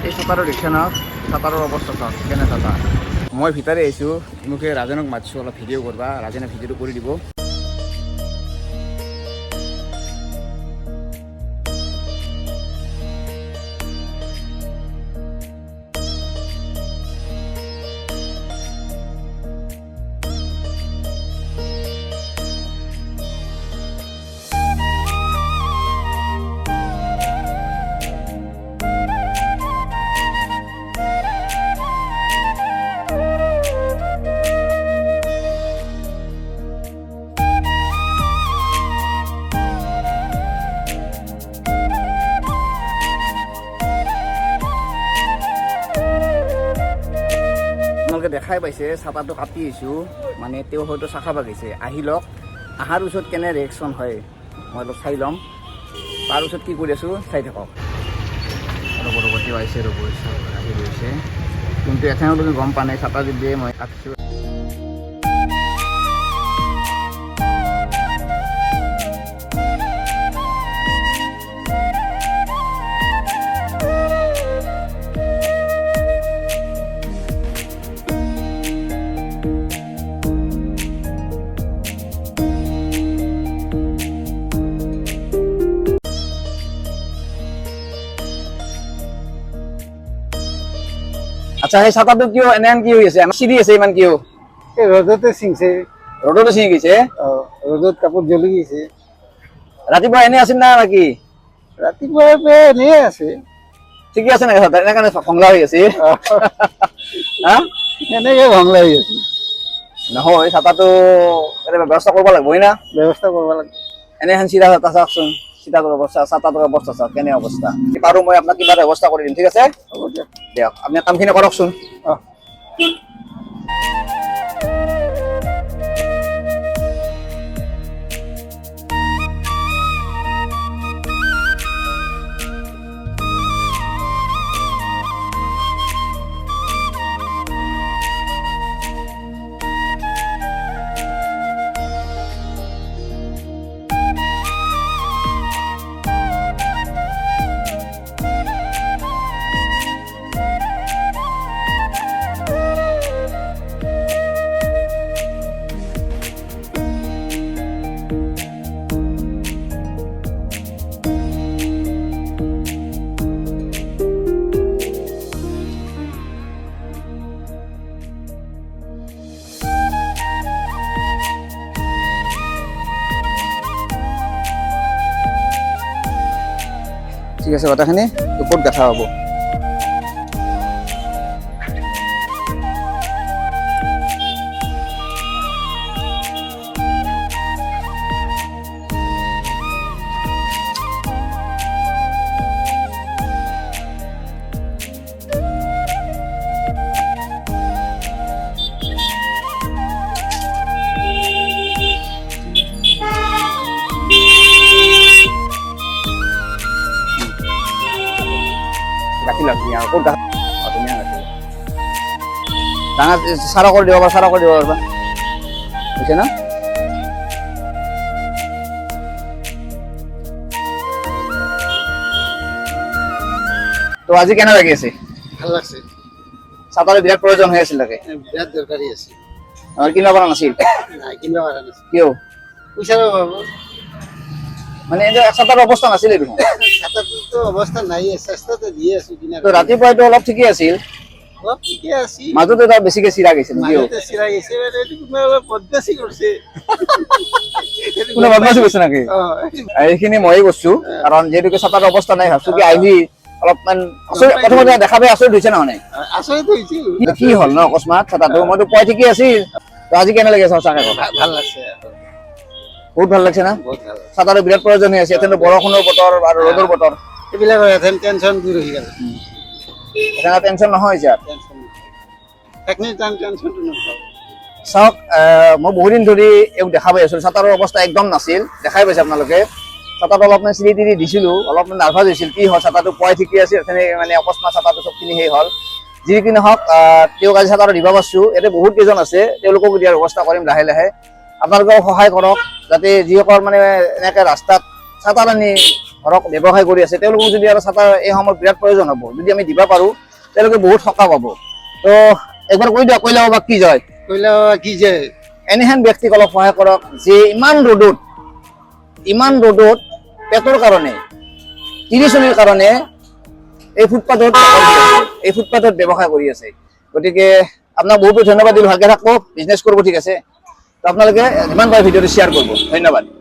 এই ছাতাৰো দেখিছে না, ছাতাৰৰ অৱস্থা চাওক কেনে ছাতা। মই ভিতৰে আহিছোঁ, মোক ৰাজেনক মাতিছোঁ অলপ ভিডিঅ' কৰবা, ৰাজেনে ভিডিঅ'টো কৰি দিব। আপোনালোকে দেখাই পাইছে ছাতাটো কাটি আহিছোঁ, মানে তেওঁ হয়তো চাখা বাগিছে। আহি লওক, অহাৰ পিছত কেনে ৰিয়েকশ্যন হয় মই অলপ চাই ল'ম, তাৰ পিছত কি কৰি আছোঁ চাই থাকক। ৰবৰবতী আহিছে, আহি গৈছে, কিন্তু এথেনলৈকে গম পোৱা নাই ছাতা দিয়ে মই কাটিছোঁ। আচ্ছা, সেই ছাতাটো কিয় এনে কি হৈ আছে? চিৰি আছে ইমান কিয়? এই ৰ'দতে ছিঙিছে। ৰ'দতো ছিঙি গৈছে? ৰ'দত কাপোৰ জ্বলি গৈছে। ৰাতিপুৱা এনে আছিল না নাকি? ৰাতিপুৱাৰ পৰা এনেই আছে। ঠিকে আছে নেকি ছাতা? এনেকাৰণে ভংলা হৈ আছে হা? এনেকে ভংলা হৈ আছে। নহয়, ছাতাটো ব্যৱস্থা কৰিব লাগিব না। ব্যৱস্থা কৰিব লাগিব। এনেহেন চিধা ছাতা চাওকচোন, চিধা অৱস্থা, ছাতাটোৰ অৱস্থা চাওক কেনে অৱস্থা। পাৰোঁ মই আপোনাক কিবা এটা ব্যৱস্থা কৰি দিম, ঠিক আছে? হ'ব দিয়ক। দিয়ক, আপুনি কামখিনি কৰকচোন। ঠিক আছে, কথাখিনি ওপৰত দেখা হ'ব। ডাঙৰ চাৰা কৰি দিব পাৰিবা, বুজিছে না? তো আজি কেনে লাগি আছে? ভাল লাগছে। ছাতাৰ বিৰাট প্ৰয়োজন হৈ আছিল তাকে, বিৰাট দৰকাৰী আছে। আমাৰ কিনিব পৰা নাছিল। নাই, কিনিব পৰা নাছিল। কিয়? পইচাৰ অভাৱ। মানে ছাতাৰ অৱস্থা নাছিলে দেখোন। ছাতাটোতো অৱস্থা নাই, চেষ্টাটো দিয়ে আছো কিনা। তো ৰাতিপুৱাইতো অলপ ঠিকেই আছিল, অলপ ঠিকে আছে। মাজতে তাৰ বেছিকে চিৰা গৈছিল। চিৰা গৈছে, কোনোবাই অলপ বদমাচি কৰিছে। কোনে বদমাচি কৰিছে নেকি? এইখিনি ময়ে কৰিছো, কাৰণ যিহেতুকে ছাতাৰ অৱস্থা নাই, ভাবছো কি আহিলি অলপমান প্ৰথমতে দেখা পাই আচৰিত হৈছে নহয়? আচৰিত হৈছিল। কি হ'ল ন অকস্মাত ছাতাটো? মইতো পুৱাই ঠিকেই আছিল, তো আজি কেনে লাগি আছে সঁচাকে কথা? ভাল লাগছে, বহুত ভাল লাগছে না? বহুত ভাল। ছাতাৰো বিৰাট প্ৰয়োজন হৈ আছে, এতিয়াতো বৰষুণৰ বতৰ আৰু ৰ'দৰ বতৰ, এইবিলাক টেনশ্যন দূৰ হৈ গ'ল। এতিয়া টেনশ্যন নহয়। চাওক, মই বহুদিন ধৰি এওঁক দেখা পাই আছো, ছাতাৰৰ অৱস্থা একদম নাছিল, দেখাই পাইছে আপোনালোকে। ছাতাটো অলপমান চিৰি তিৰি দিছিলো, অলপমান নাৰ্ভাছ হৈছিল, কি হ'ল ছাতাটো পুৱাই ঠিকে আছিল, মানে অকস্মাত ছাতাটো চবখিনি সেই হ'ল। যি কি নহওক, তেওঁক আজি ছাতাটো দিব পাৰিছো। ইয়াতে বহুত কেইজন আছে, তেওঁলোককো দিয়াৰ ব্যৱস্থা কৰিম লাহে লাহে। আপোনালোকেও সহায় কৰক, যাতে যিসকল মানে এনেকৈ ৰাস্তাত ছাতা আনি ধৰক ব্যৱসায় কৰি আছে তেওঁলোকক যদি আৰু ছাতাৰ এই সময়ত বিৰাট প্ৰয়োজন হ'ব যদি আমি দিব পাৰোঁ তেওঁলোকে বহুত সকাহ পাব তো একবাৰ কৈ দিয়ক কৈ ল'ব বা কি যায় কইলা কি যে এনেহেন ব্যক্তিক অলপ সহায় কৰক যে ইমান ৰ'দত পেটৰ কাৰণে তিৰি চলিৰ কাৰণে এই ফুটপাথত ব্যৱসায় কৰি আছে গতিকে আপোনাক বহুত বহুত ধন্যবাদ দিলোঁ ভালকৈ থাকক বিজনেছ কৰিব ঠিক আছে তো আপোনালোকে যিমান পাৰে ভিডিঅ'টো শ্বেয়াৰ কৰিব ধন্যবাদ